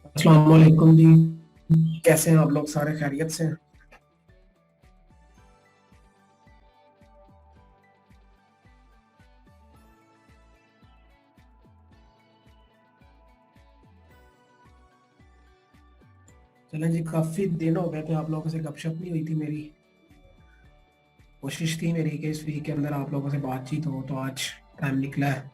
अस्सलाम वालेकुम जी। कैसे हैं आप लोग? सारे खैरियत से हैं? चलें जी, काफ़ी दिन हो गए थे आप लोगों से गपशप नहीं हुई थी मेरी। कोशिश थी मेरी कि इस वीक के अंदर आप लोगों से बातचीत हो, तो आज टाइम निकला है।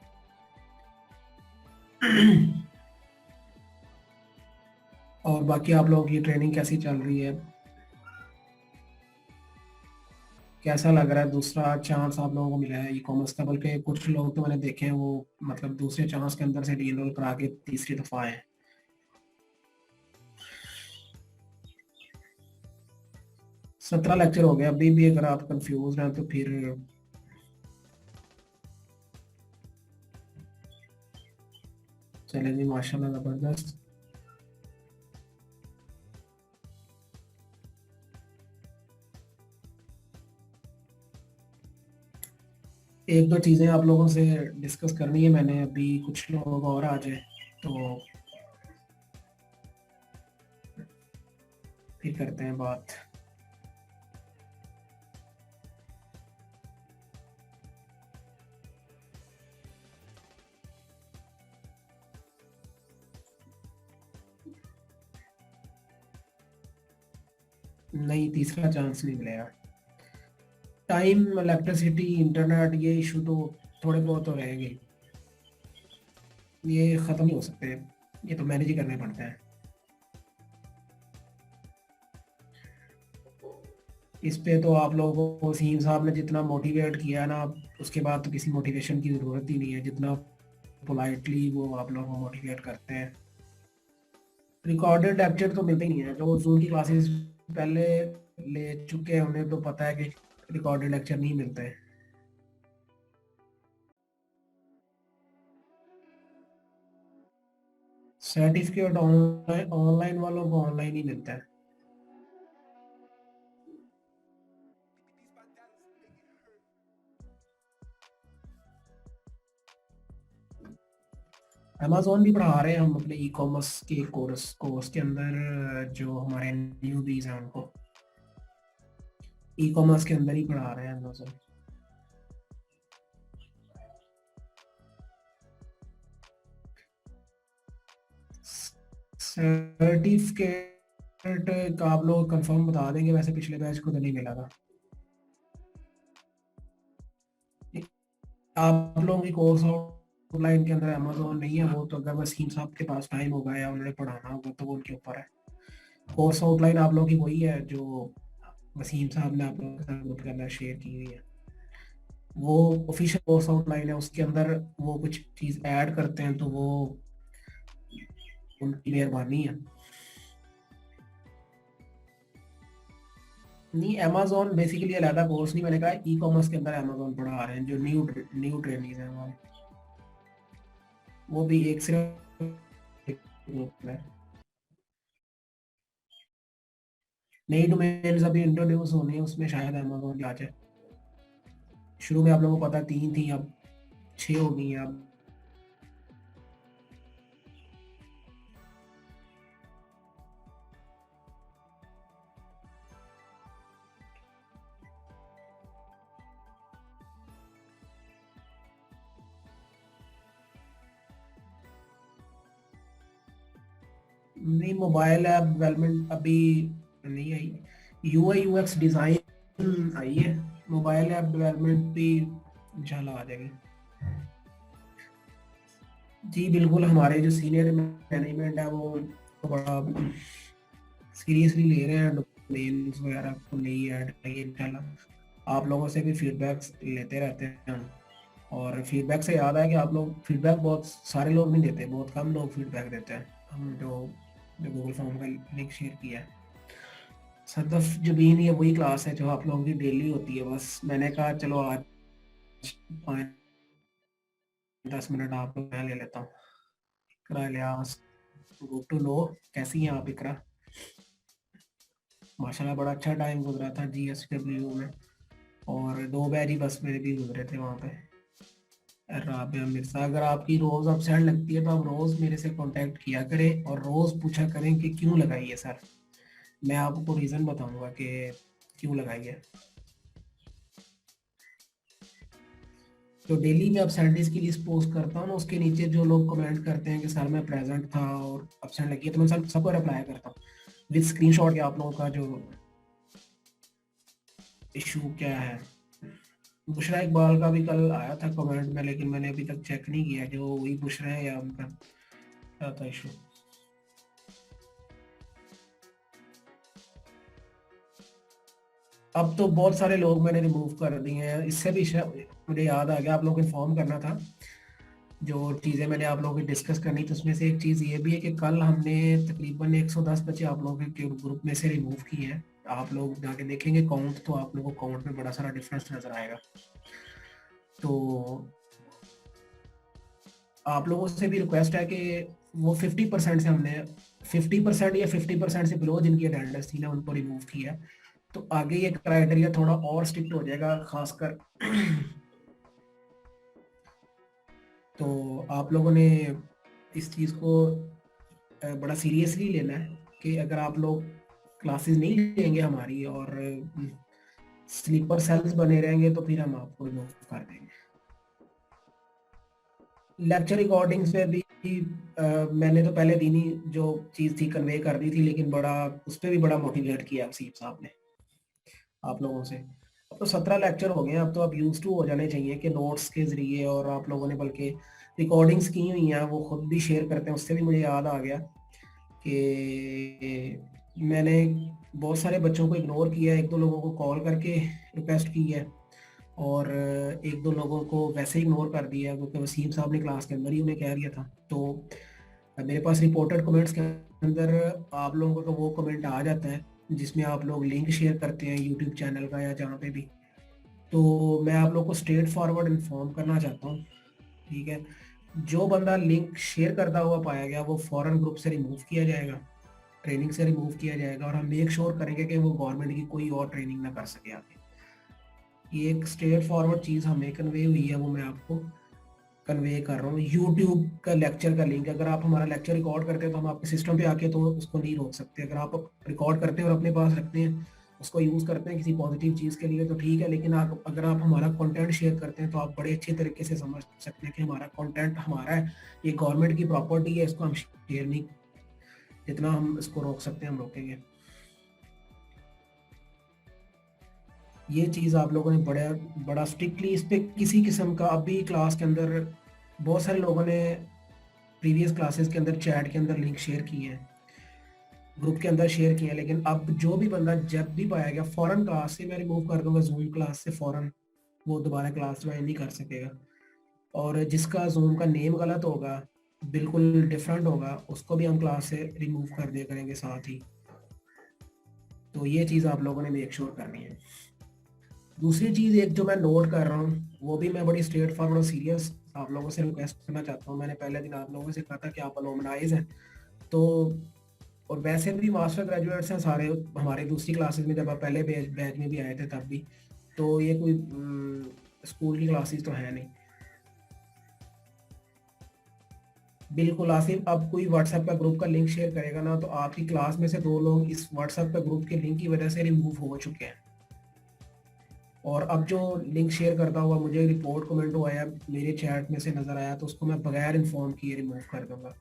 और बाकी आप लोगों की ट्रेनिंग कैसी चल रही है? कैसा लग रहा है दूसरा चांस आप लोगों को मिला है ई कॉमर्स का? बल्कि कुछ लोग तो मैंने देखे हैं वो मतलब दूसरे चांस के अंदर से डी एनरोल करा के तीसरी दफ़ा आए हैं। 17 लेक्चर हो गए। अभी भी अगर आप कंफ्यूज हैं तो फिर चले जी, माशाल्लाह ज़बरदस्त। एक दो चीज़ें आप लोगों से डिस्कस करनी है मैंने, अभी कुछ लोग और आ जाए तो फिर करते हैं बात। नहीं, तीसरा चांस नहीं मिलेगा। टाइम, इलेक्ट्रिसिटी, इंटरनेट, ये इशू तो थोड़े बहुत तो रहेंगे ही। ये ख़त्म नहीं हो सकते। ये तो मैनेज ही करने पड़ते हैं। इस पे तो आप लोगों को वसीम साहब ने जितना मोटिवेट किया है ना, उसके बाद तो किसी मोटिवेशन की ज़रूरत ही नहीं है। जितना पोलाइटली वो आप लोगों को मोटिवेट करते हैं। रिकॉर्डेड लेक्चर तो मिलते ही नहीं है। जो जूम की क्लासेस पहले ले चुके हैं उन्हें तो पता है कि रिकॉर्डेड लेक्चर नहीं मिलते हैं। सर्टिफिकेट ऑनलाइन, ऑनलाइन वालों को ऑनलाइन ही मिलता है। अमेजोन भी पढ़ा रहे हैं हम अपने ई कॉमर्स के कोर्स कोर्स के अंदर। जो हमारे न्यूबीज हैं उनको ई कॉमर्स के अंदर ही पढ़ा रहे हैं अमेजोन। सर्टिफिकेट का आप लोग कंफर्म बता देंगे? वैसे पिछले बैच को तो नहीं मिला था। आप लोगों की कोर्स ऑनलाइन के अंदर अमेजोन नहीं है। वो तो अगर वसीम साहब के पास टाइम होगा या उन्होंने पढ़ाना होगा तो वो उनके ऊपर है। कोर्स आउटलाइन आप लोगों की वही है जो वसीम साहब ने आप लोगों के साथ ग्रुप के अंदर शेयर की हुई है। वो ऑफिशियल कोर्स आउटलाइन है। उसके अंदर वो कुछ चीज़ ऐड करते हैं तो वो उनकी मेहरबानी है। नहीं, अमेजोन बेसिकली अलहदा कोर्स नहीं, मैंने कहा ई कॉमर्स के अंदर अमेजोन पढ़ा रहे हैं जो न्यू न्यू ट्रेनिंग है वो भी एक सिर्फ एक ग्रुप है। नई डोमेन्स अभी इंट्रोड्यूस होनी है, उसमें शायद अमेजोन आ जाए। शुरू में आप लोगों को पता 3 थी, अब 6 हो गई हैं अब। नहीं, मोबाइल ऐप डेवलपमेंट अभी नहीं आई। यूआई यूएक्स डिज़ाइन आई है। मोबाइल ऐप डेवलपमेंट भी इंशाल्लाह आ जाएगी। जी बिल्कुल, हमारे जो सीनियर मैनेजमेंट है वो तो बड़ा सीरियसली ले रहे हैं। डोमेन्स वगैरह को नहीं ऐड करेंगे इंशाल्लाह। आप लोगों से भी फीडबैक्स लेते रहते हैं हम। और फीडबैक से याद है कि आप लोग फीडबैक बहुत सारे लोग नहीं देते, बहुत कम लोग फीडबैक देते हैं। हम जो जो गूगल फॉर्म का लिंक शेयर किया है, सदफ जबीन, ये वही क्लास है जो आप लोगों की डेली होती है। बस मैंने कहा चलो आज 5-10 मिनट आप लोग मैं ले लेता हूँ। इकरा इलियास, गुड टू नो। कैसी हैं आप इकरा? माशाल्लाह बड़ा अच्छा टाइम गुजरा था GSW में। और 2 बैच ही बस मेरे भी गुजरे थे वहाँ पे। राबिया मिर्जा, अगर आपकी रोज अपसेंट लगती है तो आप रोज मेरे से कांटेक्ट किया करें और रोज पूछा करें कि क्यों लगाई है सर। मैं आपको रीजन बताऊंगा कि क्यों लगाई है। तो डेली मैं अपसेंटीज की लिस्ट पोस्ट करता हूँ ना, उसके नीचे जो लोग कमेंट करते हैं कि सर मैं प्रेजेंट था और अपसेंट लगी है, तो मैं सबको रिप्लाई करता हूँ विद स्क्रीनशॉट के आप लोगों का जो इशू क्या है। बुशरा इकबाल का भी कल आया था कमेंट में, लेकिन मैंने अभी तक चेक नहीं किया कि वो वही बुशरा है या उनका क्या था इशू। अब तो बहुत सारे लोग मैंने रिमूव कर दिए हैं, इससे भी मुझे याद आ गया आप लोगों को इन्फॉर्म करना था। जो चीज़ें मैंने आप लोगों की डिस्कस करनी थी उसमें से एक चीज़ ये भी है कि कल हमने तकरीबन 110 बच्चे आप लोगों के ग्रुप में से रिमूव किए हैं। आप लोग जाके देखेंगे काउंट, तो आप लोगों को काउंट में बड़ा सारा डिफरेंस नजर आएगा। तो आप लोगों से भी रिक्वेस्ट है कि वो 50% से हमने 50% या 50% से बिलो जिनकी अटेंडेंस थी ना उनको रिमूव किया। तो आगे ये क्राइटेरिया थोड़ा और स्ट्रिक्ट हो जाएगा, खासकर तो आप लोगों ने इस चीज़ को बड़ा सीरियसली लेना है कि अगर आप लोग क्लासेस नहीं लेंगे हमारी और स्लीपर सेल्स बने रहेंगे तो फिर हम आपको रिमूव कर देंगे। लेक्चर रिकॉर्डिंग्स पे भी मैंने तो पहले दिन ही जो चीज़ थी कन्वे कर दी थी, लेकिन बड़ा उस पर भी बड़ा मोटिवेट किया वसीम साहब ने आप लोगों से। अब तो 17 लेक्चर हो गए हैं, अब तो आप यूज टू हो जाने चाहिए कि नोट्स के जरिए, और आप लोगों ने बल्कि रिकॉर्डिंग्स की हुई हैं वो खुद भी शेयर करते हैं। उससे भी मुझे याद आ गया कि मैंने बहुत सारे बच्चों को इग्नोर किया, एक दो लोगों को कॉल करके रिक्वेस्ट की है और एक दो लोगों को वैसे इग्नोर कर दिया क्योंकि वसीम साहब ने क्लास के अंदर ही उन्हें कह दिया था। तो मेरे पास रिपोर्टेड कमेंट्स के अंदर आप लोगों का वो कमेंट आ जाता है जिसमें आप लोग लिंक शेयर करते हैं यूट्यूब चैनल का या जहाँ पे भी। तो मैं आप लोग को स्ट्रेट फॉरवर्ड इन्फॉर्म करना चाहता हूँ, ठीक है। जो बंदा लिंक शेयर करता हुआ पाया गया वो फॉरन ग्रुप से रिमूव किया जाएगा, ट्रेनिंग से रिमूव किया जाएगा, और हम मेक श्योर करेंगे कि वो गवर्नमेंट की कोई और ट्रेनिंग ना कर सके आगे। ये एक स्ट्रेट फॉरवर्ड चीज़ हमें कन्वे हुई है, वो मैं आपको कन्वे कर रहा हूँ। यूट्यूब का लेक्चर का लिंक, अगर आप हमारा लेक्चर रिकॉर्ड करते हैं तो हम आपके सिस्टम पे आके तो उसको नहीं रोक सकते। अगर आप रिकॉर्ड करते हैं और अपने पास रखते हैं, उसको यूज़ करते हैं किसी पॉजिटिव चीज़ के लिए तो ठीक है, लेकिन आप अगर आप हमारा कंटेंट शेयर करते हैं तो आप बड़े अच्छे तरीके से समझ सकते हैं कि हमारा कंटेंट हमारा है, ये गवर्नमेंट की प्रॉपर्टी है, इसको हम शेयर नहीं, जितना हम इसको रोक सकते हैं हम रोकेंगे। ये चीज़ आप लोगों ने बड़ा बड़ा स्ट्रिक्टली इस पे किसी किस्म का, अभी क्लास के अंदर बहुत सारे लोगों ने प्रीवियस क्लासेस के अंदर चैट के अंदर लिंक शेयर किए हैं, ग्रुप के अंदर शेयर किए हैं, लेकिन अब जो भी बंदा जब भी पाया गया फौरन क्लास से मैं रिमूव कर दूंगा, जूम क्लास से फौरन वो दोबारा क्लास ज्वाइन नहीं कर सकेगा। और जिसका जूम का नेम गलत होगा, बिल्कुल डिफरेंट होगा, उसको भी हम क्लास से रिमूव कर दिया करेंगे साथ ही। तो ये चीज़ आप लोगों ने मेक श्योर करनी है। दूसरी चीज़ एक जो मैं नोट कर रहा हूँ, वो भी मैं बड़ी स्ट्रेट फॉरवर्ड और सीरियस आप लोगों से रिक्वेस्ट करना चाहता हूँ। मैंने पहले दिन आप लोगों से कहा था कि आप अलुमनाइज हैं, तो और वैसे भी मास्टर ग्रेजुएट्स हैं सारे हमारे दूसरी क्लासेस में, जब आप पहले बैच में भी आए थे तब भी, तो ये कोई स्कूल की क्लासेस तो है नहीं। बिल्कुल आसिफ, अब कोई व्हाट्सएप का ग्रुप का लिंक शेयर करेगा ना तो आपकी क्लास में से दो लोग इस व्हाट्सएप का ग्रुप के लिंक की वजह से रिमूव हो चुके हैं। और अब जो लिंक शेयर करता हुआ मुझे रिपोर्ट कमेंट हुआ है मेरे चैट में से नजर आया, तो उसको मैं बगैर इन्फॉर्म किए रिमूव कर दूंगा,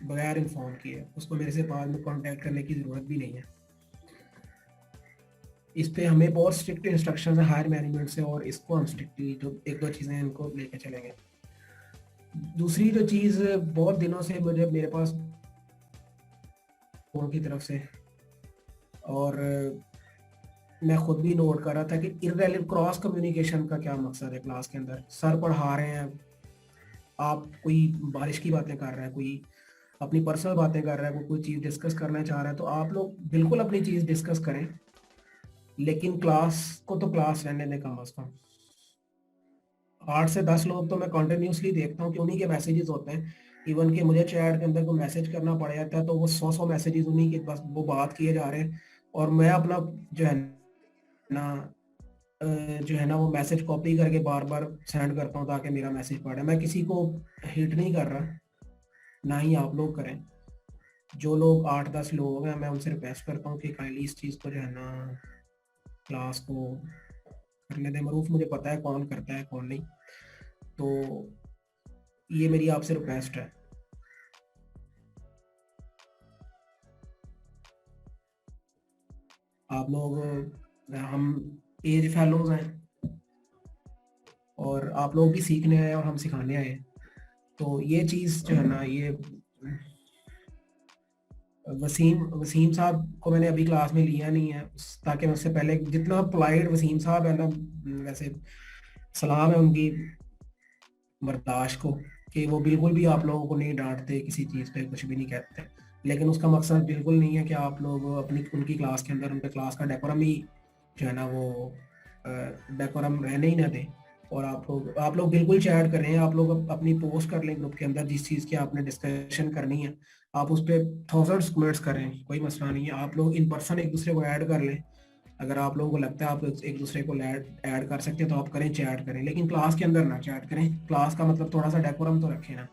बगैर इन्फॉर्म किए। उसको मेरे से बाद में कांटेक्ट करने की ज़रूरत भी नहीं है। इस पे हमें बहुत स्ट्रिक्ट इंस्ट्रक्शन है हायर मैनेजमेंट से, और इसको हम स्ट्रिक्टली जो एक दो चीज़ें इनको लेके चलेंगे। दूसरी जो चीज़ बहुत दिनों से मुझे मेरे पास फोन की तरफ से, और मैं खुद भी नोट कर रहा था कि इररेलेवेंट क्रॉस कम्युनिकेशन का क्या मकसद है क्लास के अंदर। सर पढ़ा रहे हैं, आप कोई बारिश की बातें कर रहे हैं, कोई अपनी पर्सनल बातें कर रहा है, कोई चीज़ डिस्कस करना चाह रहा है, तो आप लोग बिल्कुल अपनी चीज़ डिस्कस करें, लेकिन क्लास को तो क्लास रहने दें कम अज कम। 8 से 10 लोग तो मैं कंटिन्यूसली देखता हूँ कि उन्हीं के मैसेजेस होते हैं। इवन कि मुझे चैट के अंदर को मैसेज करना पड़ जाता है तो वो 100 मैसेजेस उन्हीं के बस वो बात किए जा रहे हैं, और मैं अपना जो है ना जो है ना वो मैसेज कॉपी करके बार बार सेंड करता हूँ ताकि मेरा मैसेज पढ़े। मैं किसी को हिट नहीं कर रहा, ना ही आप लोग करें। जो लोग 8-10 लोग हैं मैं उनसे रिक्वेस्ट करता हूँ कि काइंडली इस चीज़ को जो है ना क्लास को करने दें। मरूफ मुझे पता है कौन करता है कौन नहीं, तो ये मेरी आपसे रिक्वेस्ट है। आप लोग हम एज फेलोज हैं और आप लोग भी सीखने आए और हम सिखाने आए हैं, तो ये चीज़ जो है ना ये वसीम वसीम साहब को मैंने अभी क्लास में लिया नहीं है ताकि मैं उससे पहले जितना पोलाइट वसीम साहब है ना, वैसे सलाम है उनकी बर्दाश्त को कि वो बिल्कुल भी आप लोगों को नहीं डांटते, किसी चीज़ पे कुछ भी नहीं कहते। लेकिन उसका मकसद बिल्कुल नहीं है कि आप लोग अपनी उनकी क्लास के अंदर उनके क्लास का डेकोरम ही जो है ना वो डेकोरम रहने ही ना दें। और आप लोग बिल्कुल चैट करें, आप लोग अपनी पोस्ट कर लें ग्रुप के अंदर जिस चीज़ की आपने डिस्कशन करनी है, आप उस पर थाउजेंड्स कमेंट्स करें, कोई मसला नहीं है। आप लोग इन पर्सन एक दूसरे को ऐड कर लें, अगर आप लोगों को लगता है आप एक दूसरे को ऐड कर सकते हैं तो आप करें, चैट करें, लेकिन क्लास के अंदर ना चैट करें। क्लास का मतलब थोड़ा सा डेकोरम तो रखें ना।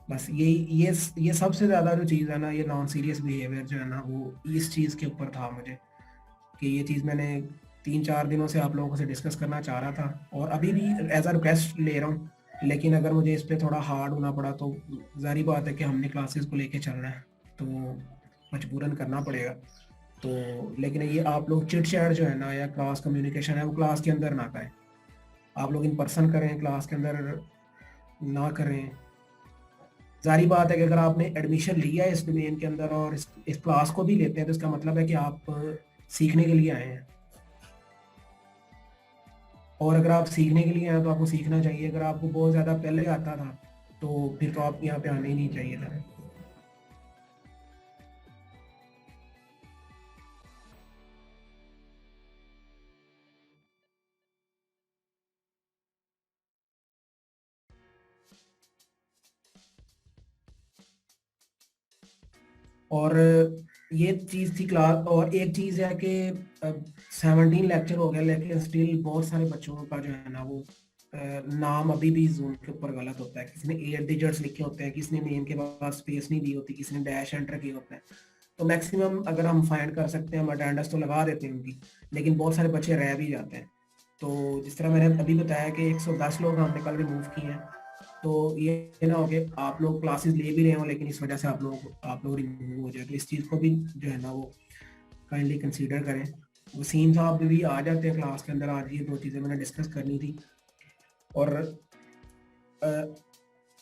बस ये सबसे ज़्यादा जो चीज़ है ना, ये नॉन सीरियस बिहेवियर जो है ना वो इस चीज़ के ऊपर था मुझे, कि ये चीज़ मैंने 3-4 दिनों से आप लोगों से डिस्कस करना चाह रहा था और अभी भी एज अ रिक्वेस्ट ले रहा हूँ। लेकिन अगर मुझे इस पर थोड़ा हार्ड होना पड़ा तो जारी बात है कि हमने क्लासेस को लेके चलना है, तो मजबूरन करना पड़ेगा। तो लेकिन ये आप लोग चिट चैट जो है ना या क्लास कम्युनिकेशन है वो क्लास के अंदर ना करें। आप लोग इन पर्सन करें, क्लास के अंदर ना करें। जारी बात है कि अगर आपने एडमिशन लिया है इस डोमेन के अंदर और इस क्लास को भी लेते हैं तो इसका मतलब है कि आप सीखने के लिए आए हैं। और अगर आप सीखने के लिए आए तो आपको सीखना चाहिए। अगर आपको बहुत ज़्यादा पहले आता था तो फिर तो आप यहाँ पे आने ही नहीं चाहिए था। और ये चीज़ थी क्लास। और एक चीज़ है कि 17 लेक्चर हो गया लेकिन स्टिल बहुत सारे बच्चों का जो है ना वो नाम अभी भी जूम के ऊपर गलत होता है। किसी ने 8 डिजिट्स लिखे होते हैं, किसी ने नेम के बाद स्पेस नहीं दी होती, किसी ने डैश एंटर किए होते हैं। तो मैक्सिमम अगर हम फाइंड कर सकते हैं हम अटेंडेंस तो लगा देते हैं उनकी, लेकिन बहुत सारे बच्चे रह भी जाते हैं। तो जिस तरह मैंने अभी बताया कि 110 लोग हमने कल रिमूव किए हैं, तो ये ना हो कि आप लोग क्लासेस ले भी रहे हो लेकिन इस वजह से आप लोग रिमूव हो जाए, तो इस चीज़ को भी जो है ना वो काइंडली कंसीडर करें। वसीम साहब भी आ जाते हैं क्लास के अंदर, आज ये 2 चीज़ें मैंने डिस्कस करनी थी। और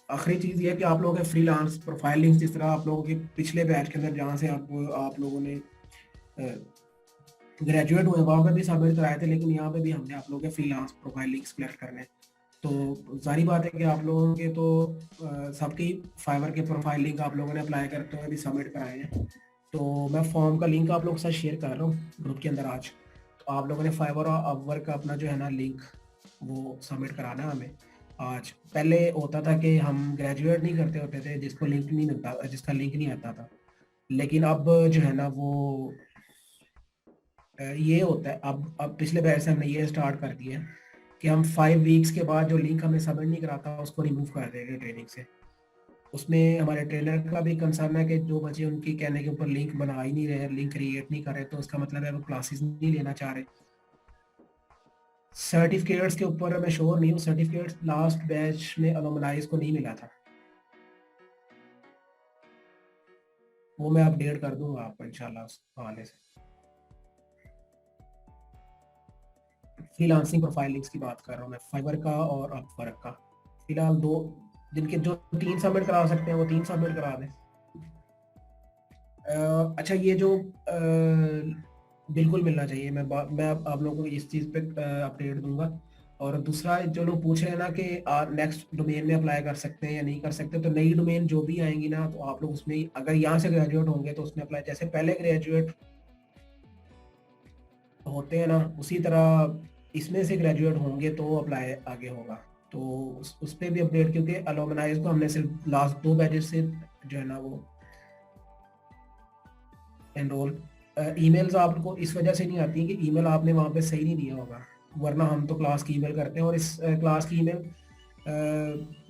आखिरी चीज़ ये है कि आप लोगों के फ्रीलांस प्रोफाइल लिंक्स, जिस तरह आप लोगों के पिछले बैच के अंदर जहाँ से आप लोगों ने ग्रेजुएट हुए वहाँ पे भी सबमिट कराए थे, लेकिन यहाँ पे भी हमने आप लोगों के फ्रीलांस प्रोफाइल लिंक्स कलेक्ट करने हैं। तो जारी बात है कि आप लोगों के तो सबकी फाइवर के प्रोफाइल लिंक आप लोगों ने अप्लाई करते हुए भी सबमिट कराए हैं। तो मैं फॉर्म का लिंक आप लोगों के साथ शेयर कर रहा हूँ ग्रुप के अंदर आज। तो आप लोगों ने फाइवर और अपवर्क का अपना जो है ना लिंक वो सबमिट कराना है हमें आज। पहले होता था कि हम ग्रेजुएट नहीं करते होते थे जिसको लिंक नहीं मिलता, जिसका लिंक नहीं आता था, लेकिन अब जो है ना वो ये होता है। अब पिछले बैच से हमने ये स्टार्ट कर दिया है कि हम 5 वीक्स के बाद जो लिंक हमें सबमिट नहीं कराता उसको रिमूव कर देंगे ट्रेनिंग से। उसमें हमारे ट्रेनर का भी कंसर्न है कि जो बच्चे उनकी कहने के ऊपर लिंक बना ही नहीं रहे, लिंक क्रिएट नहीं कर रहे, तो उसका मतलब है वो क्लासेस नहीं लेना चाह रहे। सर्टिफिकेट्स के ऊपर मैं श्योर नहीं हूँ, सर्टिफिकेट्स लास्ट बैच में अलुमनाइज को नहीं मिला था, वो मैं अपडेट कर दूंगा आपको इंशाल्लाह उस हवाले से। फ्रीलांसिंग प्रोफाइल लिंक्स की बात कर रहा हूँ मैं, फाइवर का और अपवर्क का। फिलहाल दो, जिनके जो 3 सबमिट करा सकते हैं वो 3 सबमिट करा दें। अच्छा, ये जो बिल्कुल मिलना चाहिए, मैं आप लोगों को इस चीज़ पे अपडेट दूंगा। और दूसरा, जो लोग पूछ रहे हैं ना कि नेक्स्ट डोमेन में अप्लाई कर सकते हैं या नहीं कर सकते, तो नई डोमेन जो भी आएंगी ना तो आप लोग उसमें अगर यहाँ से ग्रेजुएट होंगे तो उसमें अप्लाई, जैसे पहले ग्रेजुएट होते हैं ना उसी तरह इसमें से ग्रेजुएट होंगे तो अप्लाई आगे होगा। तो उस पर भी अपडेट, क्योंकि अलुमनाइज को हमने सिर्फ लास्ट 2 बैचेस से जो है ना वो एनरोल ईमेल्स आपको इस वजह से नहीं आती हैं कि ईमेल आपने वहाँ पे सही नहीं दिया होगा, वरना हम तो क्लास की ईमेल करते हैं। और इस क्लास की ईमेल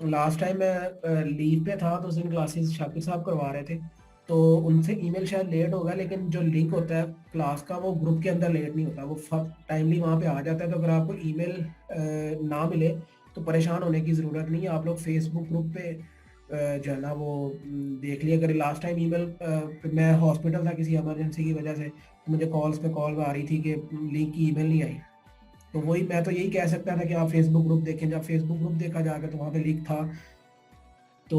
लास्ट टाइम मैं लीव पे था तो उस दिन क्लासेस शाकिर साहब करवा रहे थे, तो उनसे ईमेल शायद लेट होगा, लेकिन जो लिंक होता है क्लास का वो ग्रुप के अंदर लेट नहीं होता, वो टाइमली वहाँ पे आ जाता है। तो अगर आपको ईमेल ना मिले तो परेशान होने की ज़रूरत नहीं है। आप लोग फेसबुक ग्रुप पे जो है ना वो देख लिया अगर लास्ट टाइम ईमेल, मैं हॉस्पिटल था किसी इमरजेंसी की वजह से, तो मुझे कॉल्स पे कॉल आ रही थी कि लिंक की ईमेल नहीं आई। तो वही मैं तो यही कह सकता था कि आप फेसबुक ग्रुप देखें। जब फेसबुक ग्रुप देखा जाकर तो वहाँ पे लिंक था। तो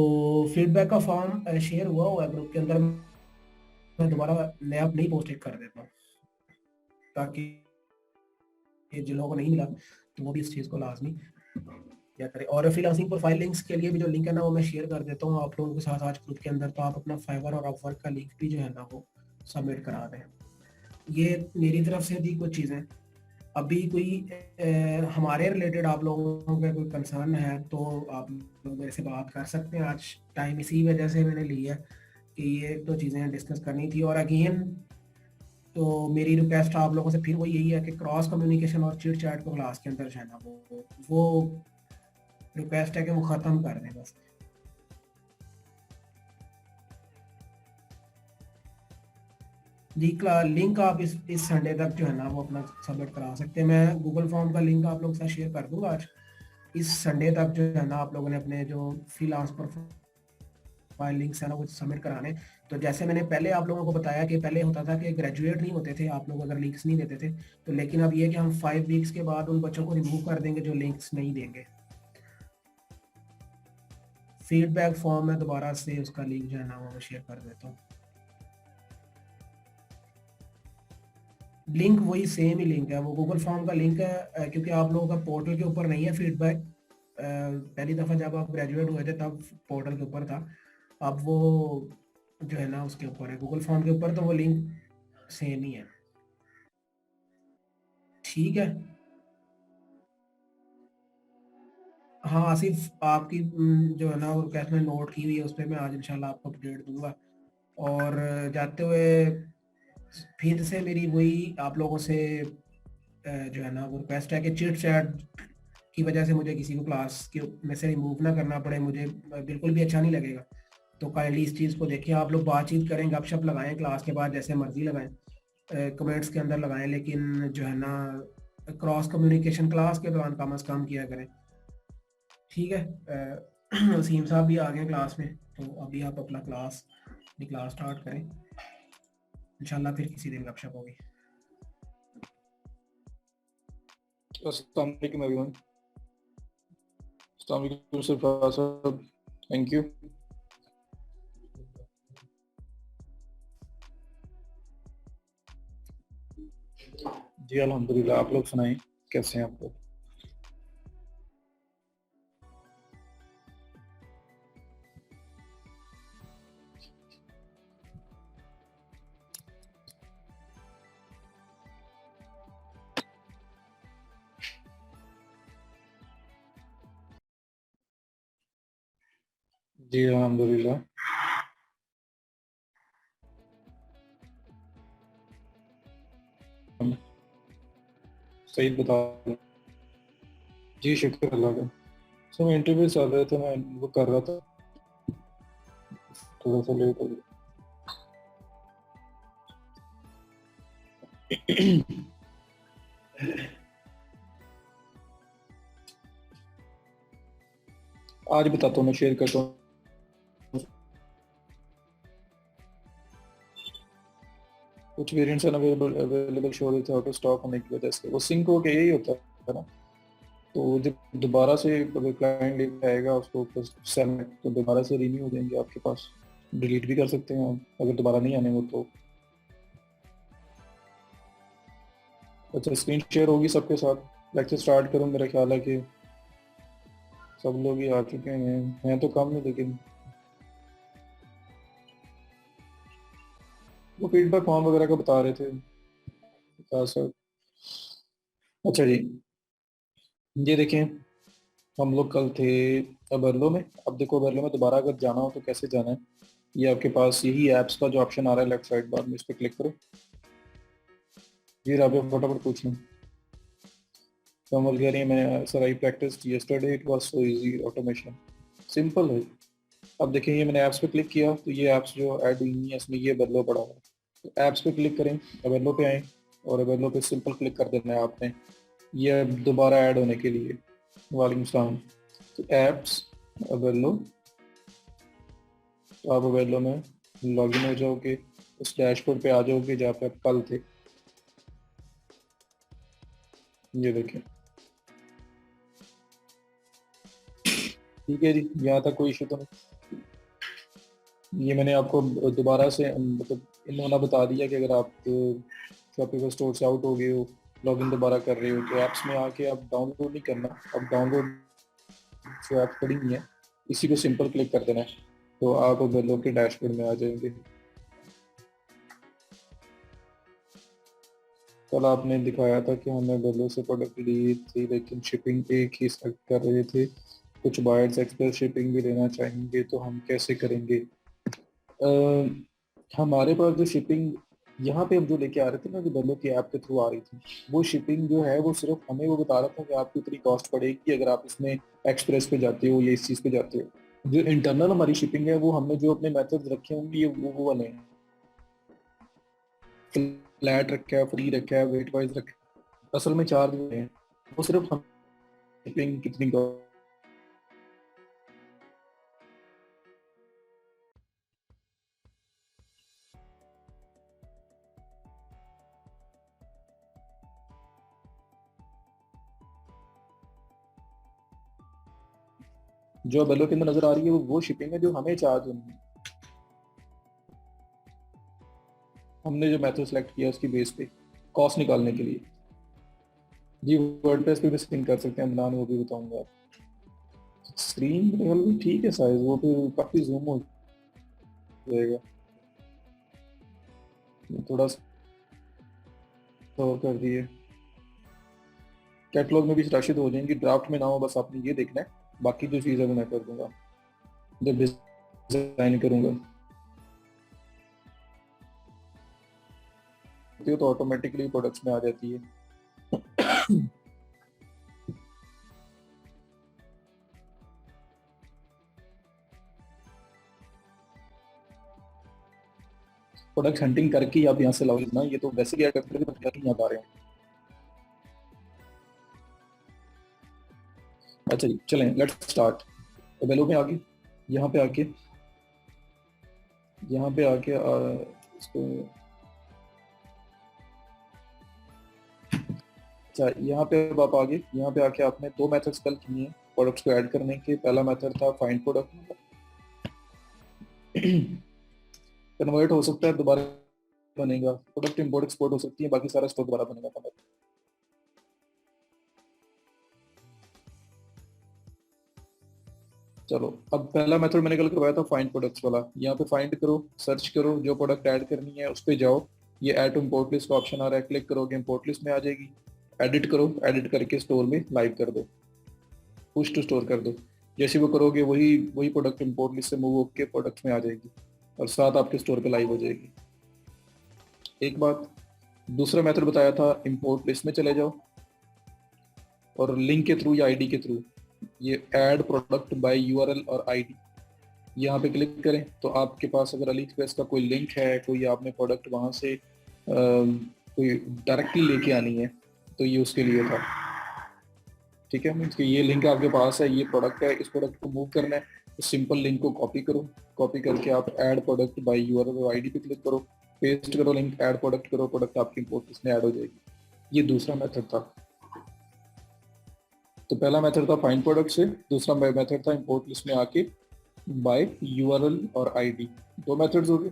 फीडबैक का फॉर्म शेयर हुआ है ग्रुप के अंदर, मैं दोबारा नया नहीं पोस्ट कर देता हूँ ताकि जिन लोगों को नहीं मिला तो वो भी इस चीज़ को लाजमी क्या करें। और फ्रीलांसिंग प्रोफाइल लिंक्स के लिए भी जो लिंक है ना वो मैं शेयर कर देता हूँ आप लोगों के साथ आज ग्रुप के अंदर, तो आप अपना फाइवर और अपवर्क का लिंक भी जो है ना वो सबमिट करा दें। ये मेरी तरफ से थी कुछ चीज़ें। अभी कोई हमारे रिलेटेड आप लोगों का कोई कंसर्न है तो आप लोग मेरे से बात कर सकते हैं। आज टाइम इसी वजह से मैंने लिया कि ये तो चीज़ें डिस्कस करनी थी। और अगेन तो मेरी रिक्वेस्ट आप लोगों से फिर वही यही है कि क्रॉस कम्युनिकेशन और चिट चैट को क्लास के अंदर जो है ना वो रिक्वेस्ट है कि वो ख़त्म कर दें बस। जी लिंक आप इस संडे तक जो है ना वो अपना सबमिट करा सकते हैं। मैं गूगल फॉर्म का लिंक आप लोग के साथ शेयर कर दूंगा आज। इस संडे तक जो है ना आप लोगों ने अपने जो फ्रीलांस प्रोफाइल लिंक्स है ना वो सबमिट कराने। तो जैसे मैंने पहले आप लोगों को बताया कि पहले होता था कि ग्रेजुएट नहीं होते थे आप लोग अगर लिंक्स नहीं देते थे, तो लेकिन अब ये कि हम 5 वीक्स के बाद उन बच्चों को रिमूव कर देंगे जो लिंक्स नहीं देंगे। फीडबैक फॉर्म में दोबारा से उसका लिंक जो है ना वो शेयर कर देता हूँ। लिंक वही सेम ही लिंक है, वो गूगल फॉर्म का लिंक है। क्योंकि आप लोगों का पोर्टल के ऊपर नहीं है फीडबैक, पहली दफ़ा जब आप ग्रेजुएट हुए थे तब पोर्टल के ऊपर था, अब वो जो है ना उसके ऊपर है गूगल फॉर्म के ऊपर, तो वो लिंक सेम ही है। ठीक है। हाँ आसिफ आपकी जो है ना वो रिक्वेस्ट में नोट की हुई है, उस पर मैं आज इंशाल्लाह आपको अपडेट दूंगा। और जाते हुए फिर से मेरी वही आप लोगों से जो है ना वो रिक्वेस्ट है कि चिट चैट की वजह से मुझे किसी को क्लास के में से रिमूव ना करना पड़े, मुझे बिल्कुल भी अच्छा नहीं लगेगा। तो काइंडली इस चीज़ को देखिए, आप लोग बातचीत करें गपशप लगाएं क्लास के बाद जैसे मर्जी लगाएं, कमेंट्स के अंदर लगाएं, लेकिन जो है ना क्रॉस कम्युनिकेशन क्लास के दौरान कम अज़ कम किया करें। ठीक है। वसीम साहब भी आ गए क्लास में, तो अभी आप अपना क्लास स्टार्ट करें, इंशाल्लाह फिर किसी दिन गपशप होगी। अस्सलाम वालेकुम एवरीवन। अस्सलाम वालेकुम सरफराज साहब, थैंक यू। जी अल्हम्दुलिल्लाह, आप लोग सुनाएं कैसे हैं आप लोग? जी अल्हम्दुलिल्लाह। सही बता रहे हैं। जी शुक्र अल्लाह का। सो मैं इंटरव्यू चल रहे थे, मैं वो कर रहा था, थोड़ा सा लेट हो गया। आज बताता हूँ, मैं शेयर करता हूँ। कुछ वेरिएंट्स अवेलेबल शो रहे थे आउट ऑफ स्टॉक होने की वजह से, वो सिंक हो के यही होता है ना। तो जब दोबारा से अगर क्लाइंट लेके आएगा उसको सेल, तो दोबारा से रिन्यू हो जाएंगे आपके पास, डिलीट भी कर सकते हैं आप अगर दोबारा नहीं आने वो तो। अच्छा स्क्रीन शेयर होगी सबके साथ, लेक्चर स्टार्ट करूँ? मेरा ख्याल है कि सब लोग ही आ चुके हैं तो कम नहीं, लेकिन वो फीडबैक फॉर्म वगैरह का बता रहे थे सर। अच्छा जी, ये देखें, हम लोग कल थे अबरलो में। अब देखो अबरलो में दोबारा अगर जाना हो तो कैसे जाना है, ये आपके पास यही ऐप्स का जो ऑप्शन आ रहा है लेफ्ट साइड बार में, इस पर क्लिक करो। ये आप फटाफट पूछ लें। कमल कह रही है मैंने sir I practice yesterday it was so easy automation. Simple है। अब देखिए ये मैंने ऐप्स पे क्लिक किया तो ये ऐप्स जो ऐड हुई हैं इसमें ये बदलो पड़ा हुआ है। तो ऐप्स पे क्लिक करें, अवेलो पे आए और अवेलो पे सिंपल क्लिक कर देना है आपने ये दोबारा ऐड होने के लिए। वालेकुम सलाम। तो ऐप्स अवेलो, तो आप अवेलो में लॉगिन हो जाओगे, उस डैशबोर्ड पे आ जाओगे जहाँ पे आप कल थे। ये देखें, ठीक है जी, यहाँ तक कोई इशू तो नहीं। ये मैंने आपको दोबारा से मतलब इन्होंने बता दिया कि अगर आप शॉपिफाई स्टोर से आउट हो गए हो, लॉगिन दोबारा कर रहे हो तो ऐप्स में आके आप डाउनलोड नहीं करना। अब डाउनलोड जो ऐप पड़ी हुई है इसी को सिंपल क्लिक कर देना है तो आप वेलो के डैशबोर्ड में आ जाएंगे। कल आपने दिखाया था कि हमें वेलो से प्रोडक्ट लिए थे लेकिन शिपिंग एक ही सेलेक्ट कर रहे थे, कुछ बायर्स एक्सप्रेस शिपिंग भी लेना चाहेंगे तो हम कैसे करेंगे? हमारे पास जो शिपिंग यहाँ पे हम जो लेके आ रहे थे ना, जो वेलो की ऐप के थ्रू आ रही थी, वो शिपिंग जो है वो सिर्फ हमें वो बता रहा था कि आपको इतनी कॉस्ट पड़ेगी अगर आप इसमें एक्सप्रेस पे जाते हो या इस चीज़ पे जाते हो। जो इंटरनल हमारी शिपिंग है वो हमने जो अपने मेथड्स रखे होंगे ये वो वाले हैं। फ्लैट रखा है, फ्री रखा है, वेट वाइज रखा है, असल में चार्ज हैं वो सिर्फ हम शिपिंग कितनी जो वेलो के अंदर नजर आ रही है वो शिपिंग है जो हमें चार्ज होनी है। हमने जो मेथड सेलेक्ट किया उसकी बेस पे कॉस्ट निकालने के लिए। जी वर्डप्रेस पे भी सिंक कर सकते हैं बनाने, वो भी बताऊंगा। स्क्रीन लेवल भी ठीक है साइज, वो फिर काफी जूम हो जाएगा। थोड़ा सा और कर दिए, कैटलॉग में भी सुरक्षित हो जाएंगी, ड्राफ्ट में ना हो, बस आपने ये देखना है। बाकी जो चीज़ है वो मैं कर दूंगा जब डिजाइन करूंगा। तो ऑटोमेटिकली प्रोडक्ट्स में आ जाती है। प्रोडक्ट हंटिंग करके आप यहाँ से लाओगे ना, ये तो वैसे ही ऐड करके यहाँ आ रहे हैं। अच्छा जी चलें, लेट्स स्टार्ट। तो वेलो में आके यहाँ पे आके इसको अच्छा यहाँ पे अब आप आगे यहाँ पे आके आपने दो मेथड्स कल किए हैं प्रोडक्ट्स को ऐड करने के। पहला मेथड था फाइंड प्रोडक्ट, कन्वर्ट हो सकता है दोबारा बनेगा, प्रोडक्ट इंपोर्ट एक्सपोर्ट हो सकती है, बाकी सारा स्टॉक दोबारा बनेगा। चलो अब पहला मेथड मैंने कल करवाया था फाइंड प्रोडक्ट्स वाला। यहाँ पे फाइंड करो, सर्च करो, जो प्रोडक्ट ऐड करनी है उस पर जाओ, ये ऐड टू इम्पोर्ट लिस्ट का ऑप्शन आ रहा है, क्लिक करोगे इम्पोर्ट लिस्ट में आ जाएगी। एडिट करो, एडिट करके स्टोर में लाइव कर दो, पुश टू स्टोर कर दो। जैसे वो करोगे वही वही प्रोडक्ट इम्पोर्ट लिस्ट से मूव होकर प्रोडक्ट में आ जाएगी और साथ आपके स्टोर पे लाइव हो जाएगी। एक बात, दूसरा मेथड बताया था इम्पोर्ट लिस्ट में चले जाओ और लिंक के थ्रू या आईडी के थ्रू ये ऐड प्रोडक्ट बाय यूआरएल और आईडी, यहाँ पे क्लिक करें तो आपके पास अगर अली एक्सप्रेस का कोई लिंक है, कोई आपने प्रोडक्ट वहाँ से कोई डायरेक्टली लेके आनी है तो ये उसके लिए था। ठीक है, मीन्स कि ये लिंक आपके पास है, ये प्रोडक्ट है, इस प्रोडक्ट को मूव करना है तो सिंपल लिंक को कॉपी करो, कॉपी करके आप ऐड प्रोडक्ट बाय यूआरएल और आईडी पे क्लिक करो, पेस्ट करो लिंक, ऐड प्रोडक्ट करो, प्रोडक्ट आपकी इम्पोर्ट लिस्ट में ऐड हो जाएगी। ये दूसरा मेथड था। तो पहला मेथड था फाइंड प्रोडक्ट से, दूसरा मेथड था इम्पोर्ट लिस्ट में आके बाय यूआरएल और आईडी। दो मेथड्स हो गए,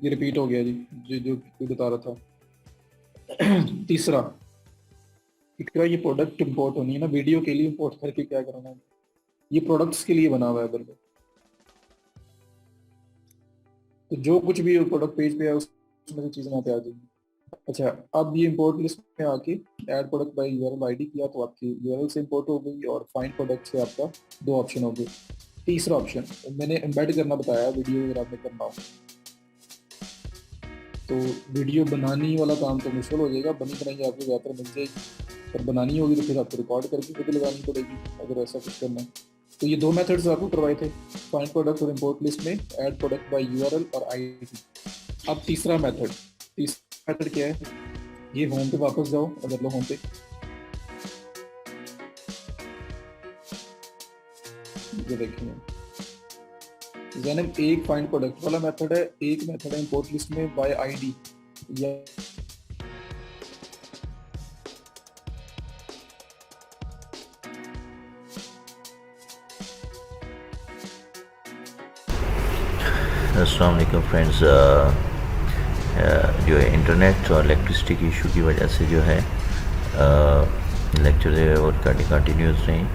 ये रिपीट हो गया जी जो जो बता रहा था। तीसरा, इकरा ये प्रोडक्ट इंपोर्ट होनी है ना, वीडियो के लिए इंपोर्ट करके क्या करना है, ये प्रोडक्ट्स के लिए बना हुआ है बल्कि, तो जो कुछ भी प्रोडक्ट पेज पे है उसमें से चीजें यहाँ पे आ जाएंगी। अच्छा अब ये इंपोर्ट लिस्ट में आके add product by URL ID किया तो आपकी यूआरएल से इंपोर्ट हो गई और फाइंड प्रोडक्ट से आपका दो ऑप्शन हो गए। तीसरा ऑप्शन मैंने एम्बेड करना बताया वीडियो अगर आपने करना हो तो वीडियो बनानी वाला काम तो मुश्किल हो जाएगा, बनी बनाई आपको ज़्यादातर मिल जाएगी, पर बनानी होगी तो फिर आपको रिकॉर्ड करके खुद लगानी पड़ेगी अगर ऐसा कुछ करना है। तो ये 2 मेथड्स आपको करवाए थे, फाइंड प्रोडक्ट और इंपोर्ट लिस्ट में, ऐड प्रोडक्ट बाय यूआरएल और आईडी। अब तीसरा मेथड क्या है, ये होम पे वापस जाओ, अगर लो होम पे, ये देखिए ज़ैनब एक फाइंड प्रोडक्ट वाला मेथड है, एक मेथड है इंपोर्ट लिस्ट में बाय आईडी या अस्सलाम वालेकुम फ्रेंड्स। जो है इंटरनेट और इलेक्ट्रिसिटी की इशू की वजह से जो है लेक्चर जो है वो कंटिन्यूस नहीं,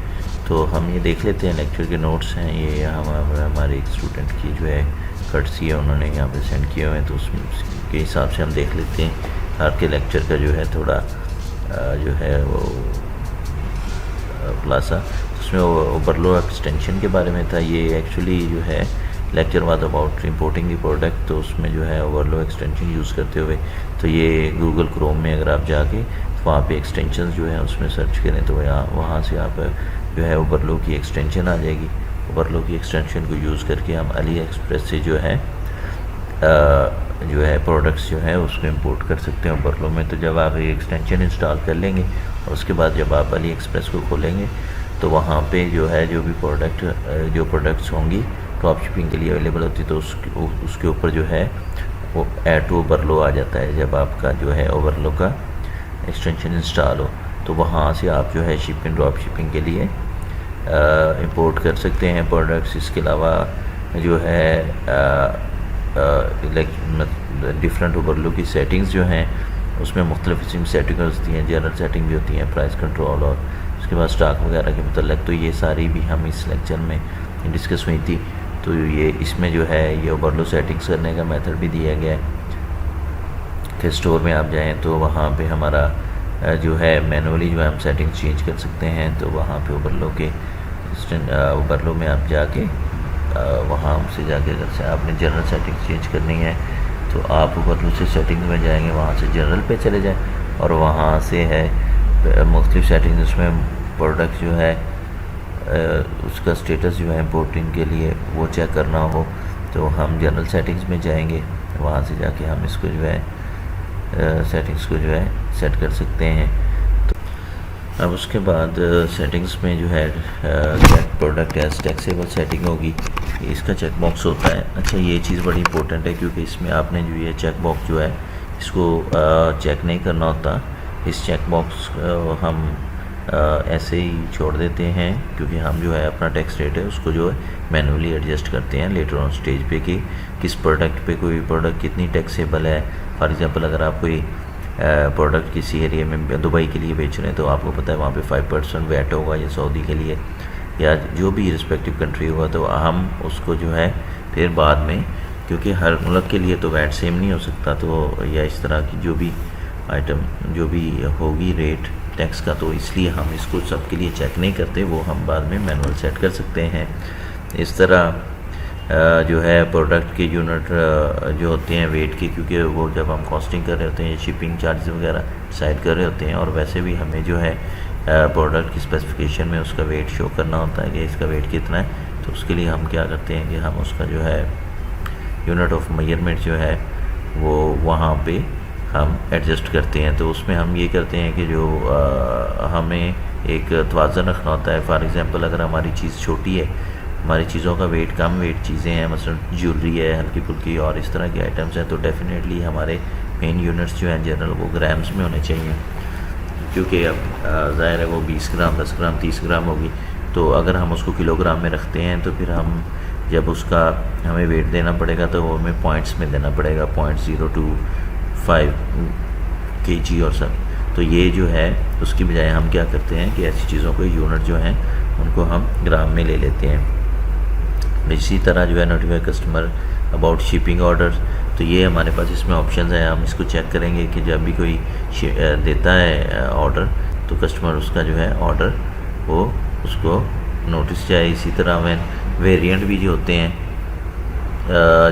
तो हम ये देख लेते हैं लेक्चर के नोट्स हैं, ये हमारे एक स्टूडेंट की जो है कर्टसी है, उन्होंने यहाँ पे सेंड किए हुए हैं, तो उसके हिसाब से हम देख लेते हैं। आपके लेक्चर का जो है थोड़ा जो है वो खुलासा, उसमें ओवरलो एक्सटेंशन के बारे में था। ये एक्चुअली जो है lecture was about importing the product, तो उसमें जो है ओवरलो एक्सटेंशन यूज़ करते हुए, तो ये गूगल क्रोम में अगर आप जाके तो वहाँ पे एक्सटेंशन जो है उसमें सर्च करें तो वहाँ से आप जो है ओवरलो की एक्सटेंशन आ जाएगी। ओवरलो की एक्सटेंशन को यूज़ करके हम अली एक्सप्रेस से जो है प्रोडक्ट्स जो है उसको इंपोर्ट कर सकते हैं ओवरलो में। तो जब आप ये एक्सटेंशन इंस्टॉल कर लेंगे और उसके बाद जब आप अली एक्सप्रेस को खोलेंगे तो वहाँ पे जो है जो भी प्रोडक्ट्स होंगी ड्रॉप शिपिंग के लिए अवेलेबल होती है, तो उसके ऊपर जो है वो ऐड टू ओवरलो आ जाता है। जब आपका जो है ओवरलो का एक्सटेंशन इंस्टॉल हो तो वहाँ से आप जो है शिपिंग ड्रॉप शिपिंग के लिए इंपोर्ट कर सकते हैं प्रोडक्ट्स। इसके अलावा जो है डिफरेंट ओवरलो की सेटिंग्स जो हैं उसमें मुख्तलिफ किस्म सेटिंग होती हैं, जनरल सेटिंग भी होती हैं, प्राइस कंट्रोल और उसके बाद स्टॉक वगैरह के मतलब, तो ये सारी भी हम इस लेक्चर में डिस्कस हुई थी। तो ये इसमें जो है ये ओवरलो सेटिंग्स करने का मेथड भी दिया गया है कि स्टोर में आप जाएं तो वहाँ पे हमारा जो है मैनुअली जो है हम सेटिंग्स चेंज कर सकते हैं। तो वहाँ पे ओवरलो में आप जाके वहाँ से जाके अगर से आपने जनरल सेटिंग्स चेंज करनी है तो आप ओवरलो से सेटिंग्स में जाएंगे, वहाँ से जनरल पे चले जाएँ और वहाँ से है मुख्तलिफ सेटिंग्स, उसमें प्रोडक्ट जो है उसका स्टेटस जो है इंपोर्टिंग के लिए वो चेक करना हो तो हम जनरल सेटिंग्स में जाएंगे, वहाँ से जाके हम इसको जो है सेटिंग्स को जो है सेट कर सकते हैं। तो अब उसके बाद सेटिंग्स में जो है get product as taxable setting होगी, इसका चेक बॉक्स होता है। अच्छा, ये चीज़ बड़ी इंपॉर्टेंट है क्योंकि इसमें आपने जो ये चेक बॉक्स जो है इसको चेक नहीं करना होता। इस चेक बॉक्स हम ऐसे ही छोड़ देते हैं क्योंकि हम जो है अपना टैक्स रेट है उसको जो है मैनुअली एडजस्ट करते हैं लेटर ऑन स्टेज पे कि किस प्रोडक्ट पे कोई प्रोडक्ट कितनी टैक्सेबल है। फॉर एग्जांपल अगर आप कोई प्रोडक्ट किसी एरिया में दुबई के लिए बेच रहे हैं तो आपको पता है वहाँ पे 5% वैट होगा, या सऊदी के लिए या जो भी रिस्पेक्टिव कंट्री होगा, तो हम उसको जो है फिर बाद में, क्योंकि हर मुल्क के लिए तो वैट सेम नहीं हो सकता, तो या इस तरह की जो भी आइटम जो भी होगी रेट टैक्स का, तो इसलिए हम इसको सबके लिए चेक नहीं करते, वो हम बाद में मैनुअल सेट कर सकते हैं। इस तरह जो है प्रोडक्ट के यूनिट जो होते हैं वेट के, क्योंकि वो जब हम कॉस्टिंग कर रहे होते हैं शिपिंग चार्जेस वगैरह डिसाइड कर रहे होते हैं, और वैसे भी हमें जो है प्रोडक्ट की स्पेसिफिकेशन में उसका वेट शो करना होता है कि इसका वेट कितना है। तो उसके लिए हम क्या करते हैं कि हम उसका जो है यूनिट ऑफ मेजरमेंट जो है वो वहाँ पे हम एडजस्ट करते हैं। तो उसमें हम ये करते हैं कि जो हमें एक तवाज़न रखना होता है। फॉर एग्ज़ाम्पल अगर हमारी चीज़ छोटी है, हमारी चीज़ों का वेट कम वेट चीज़ें हैं, मसलन ज्वेलरी है, हल्की फुल्की और इस तरह के आइटम्स हैं, तो डेफिनेटली हमारे मेन यूनिट्स जो हैं जनरल वो ग्राम्स में होने चाहिए, क्योंकि अब ज़ाहिर है वो 20 ग्राम 10 ग्राम 30 ग्राम होगी। तो अगर हम उसको किलोग्राम में रखते हैं तो फिर हम जब उसका हमें वेट देना पड़ेगा तो वो हमें पॉइंट्स में देना पड़ेगा, 0.025 kg और सब। तो ये जो है उसकी बजाय हम क्या करते हैं कि ऐसी चीज़ों को यूनिट जो हैं उनको हम ग्राम में ले लेते हैं। इसी तरह जो है notify customer about shipping order, तो ये हमारे पास इसमें ऑप्शन है। हम इसको चेक करेंगे कि जब भी कोई देता है ऑर्डर तो कस्टमर उसका जो है ऑर्डर वो उसको नोटिस जाए। इसी तरह वेरिएंट भी जो होते हैं,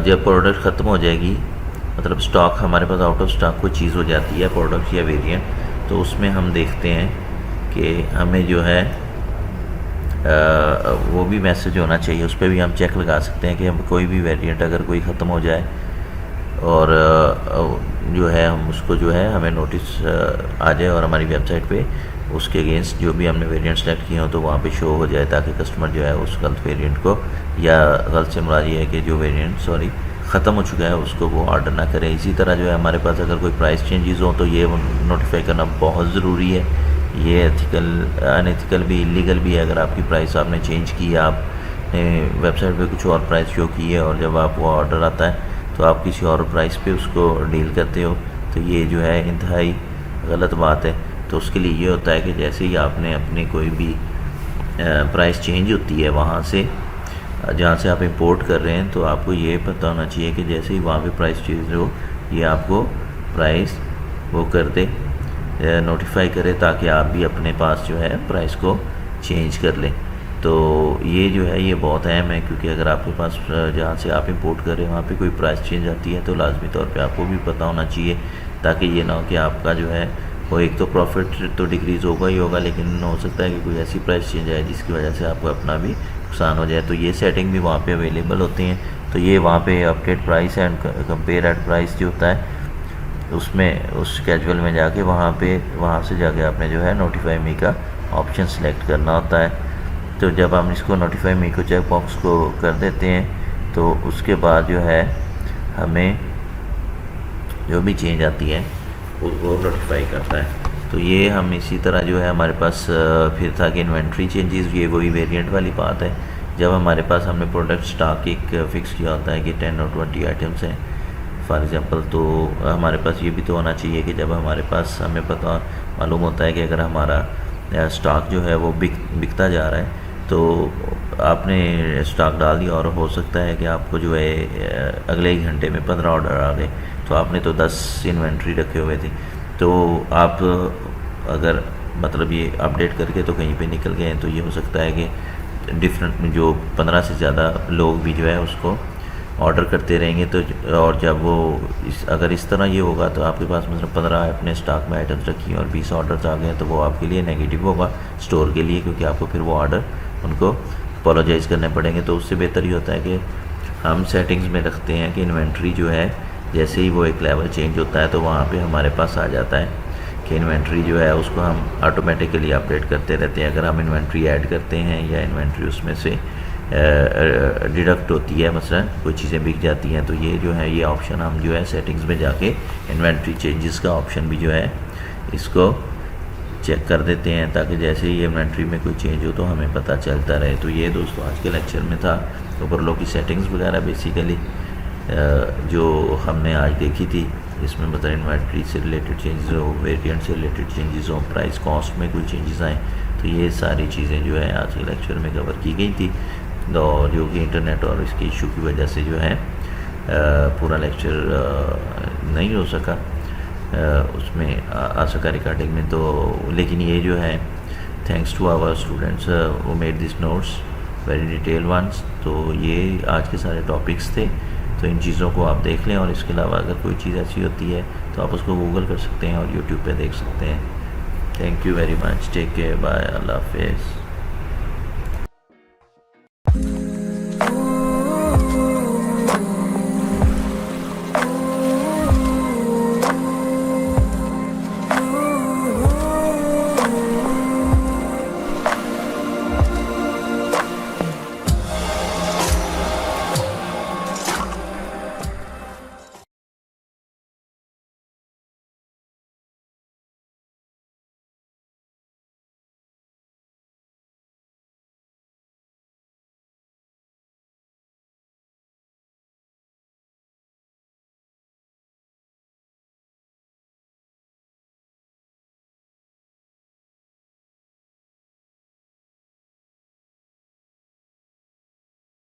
जब प्रोडक्ट ख़त्म हो जाएगी मतलब स्टॉक हमारे पास आउट ऑफ स्टॉक कोई चीज़ हो जाती है, प्रोडक्ट या वेरिएंट, तो उसमें हम देखते हैं कि हमें जो है वो भी मैसेज होना चाहिए, उस पर भी हम चेक लगा सकते हैं कि हम कोई भी वेरिएंट अगर कोई ख़त्म हो जाए और जो है हम उसको जो है हमें नोटिस आ जाए और हमारी वेबसाइट पे उसके अगेंस्ट जो भी हमने वेरिएंट सेलेक्ट किए हो तो वहाँ पे शो हो जाए, ताकि कस्टमर जो है उस गलत वेरिएंट को, या गलत से मुराद ये है कि जो वेरिएंट ख़त्म हो चुका है उसको वो ऑर्डर ना करें। इसी तरह जो है हमारे पास अगर कोई प्राइस चेंजेस हो तो ये नोटिफाई करना बहुत ज़रूरी है। ये एथिकल अनएथिकल भी, इलीगल भी है। अगर आपकी प्राइस आपने चेंज की है, आपने वेबसाइट पे कुछ और प्राइस शो की है और जब आपको ऑर्डर आता है तो आप किसी और प्राइस पे उसको डील करते हो, तो ये जो है इंतहाई गलत बात है। तो उसके लिए ये होता है कि जैसे ही आपने अपनी कोई भी प्राइस चेंज होती है वहाँ से, जहाँ से आप इंपोर्ट कर रहे हैं, तो आपको ये पता होना चाहिए कि जैसे ही वहाँ पे प्राइस चेंज हो ये आपको प्राइस वो कर दे, नोटिफाई करे, ताकि आप भी अपने पास जो है प्राइस को चेंज कर लें। तो ये जो है ये बहुत अहम है, क्योंकि अगर आपके पास जहाँ से आप इंपोर्ट कर रहे हैं वहाँ पे कोई प्राइस चेंज आती है तो लाजमी तौर पे आपको भी पता होना चाहिए, ताकि ये ना हो कि आपका जो है वो एक तो प्रॉफिट तो डिक्रीज़ होगा ही होगा, लेकिन हो सकता है कि कोई ऐसी प्राइस चेंज आए जिसकी वजह से आपको अपना भी नुकसान हो जाए। तो ये सेटिंग भी वहाँ पे अवेलेबल होती हैं। तो ये वहाँ पे update price and compare at price जो होता है उसमें, उस कैजुअल में जाके वहाँ से जाके आपने जो है नोटिफाई मी का ऑप्शन सेलेक्ट करना होता है। तो जब हम इसको नोटिफाई मी को चेक बॉक्स को कर देते हैं तो उसके बाद जो है हमें जो भी चेंज आती है वो नोटिफाई करता है। तो ये हम इसी तरह जो है हमारे पास फिर था कि इन्वेंट्री चेंजेस, ये वही वेरिएंट वाली बात है। जब हमारे पास हमने प्रोडक्ट स्टॉक एक फ़िक्स किया होता है कि 10 और 20 आइटम्स हैं फॉर एग्ज़ाम्पल, तो हमारे पास ये भी तो होना चाहिए कि जब हमारे पास हमें पता मालूम होता है कि अगर हमारा स्टॉक जो है वो बिकता जा रहा है, तो आपने स्टॉक डाल दिया और हो सकता है कि आपको जो है अगले एक घंटे में 15 ऑर्डर आ गए, तो आपने तो 10 इन्वेंट्री रखे हुए थे, तो आप अगर मतलब ये अपडेट करके तो कहीं पे निकल गए हैं, तो ये हो सकता है कि डिफरेंट जो 15 से ज़्यादा लोग भी जो है उसको ऑर्डर करते रहेंगे। तो और जब वो अगर इस तरह ये होगा तो आपके पास मतलब 15 अपने स्टॉक में आइटम्स रखी हैं और 20 ऑर्डर्स आ गए हैं, तो वो आपके लिए नेगेटिव होगा स्टोर के लिए, क्योंकि आपको फिर वो ऑर्डर उनको अपोलोजाइज़ करने पड़ेंगे। तो उससे बेहतर ये होता है कि हम सेटिंग्स में रखते हैं कि इन्वेंट्री जो है जैसे ही वो एक लेवल चेंज होता है तो वहाँ पे हमारे पास आ जाता है कि इन्वेंट्री जो है उसको हम ऑटोमेटिकली अपडेट करते रहते हैं। अगर हम इन्वेंट्री ऐड करते हैं या इन्वेंट्री उसमें से डिडक्ट होती है, मसलन कोई चीज़ें बिक जाती हैं, तो ये जो है ये ऑप्शन हम जो है सेटिंग्स में जाके इन्वेंट्री चेंजेस का ऑप्शन भी जो है इसको चेक कर देते हैं, ताकि जैसे ही इन्वेंट्री में कोई चेंज हो तो हमें पता चलता रहे। तो ये दोस्तों आज के लेक्चर में था ओवरलो की सेटिंग्स वगैरह बेसिकली जो हमने आज देखी थी। इसमें मतलब इन्वेंट्री से रिलेटेड चेंजेस हो, वेरिएंट से रिलेटेड चेंजेस हो, प्राइस कॉस्ट में कोई चेंजेस आए, तो ये सारी चीज़ें जो है आज के लेक्चर में कवर की गई थी। और जो कि इंटरनेट और इसके इशू की वजह से जो है पूरा लेक्चर नहीं हो सका, उसमें आ सका रिकॉर्डिंग में। तो लेकिन ये जो है थैंक्स टू आवर स्टूडेंट्स वो made this notes very detail ones. तो ये आज के सारे टॉपिक्स थे, तो इन चीज़ों को आप देख लें। और इसके अलावा अगर कोई चीज़ ऐसी होती है तो आप उसको गूगल कर सकते हैं और यूट्यूब पे देख सकते हैं। Thank you very much, take care, bye, अल्लाह हाफिज़।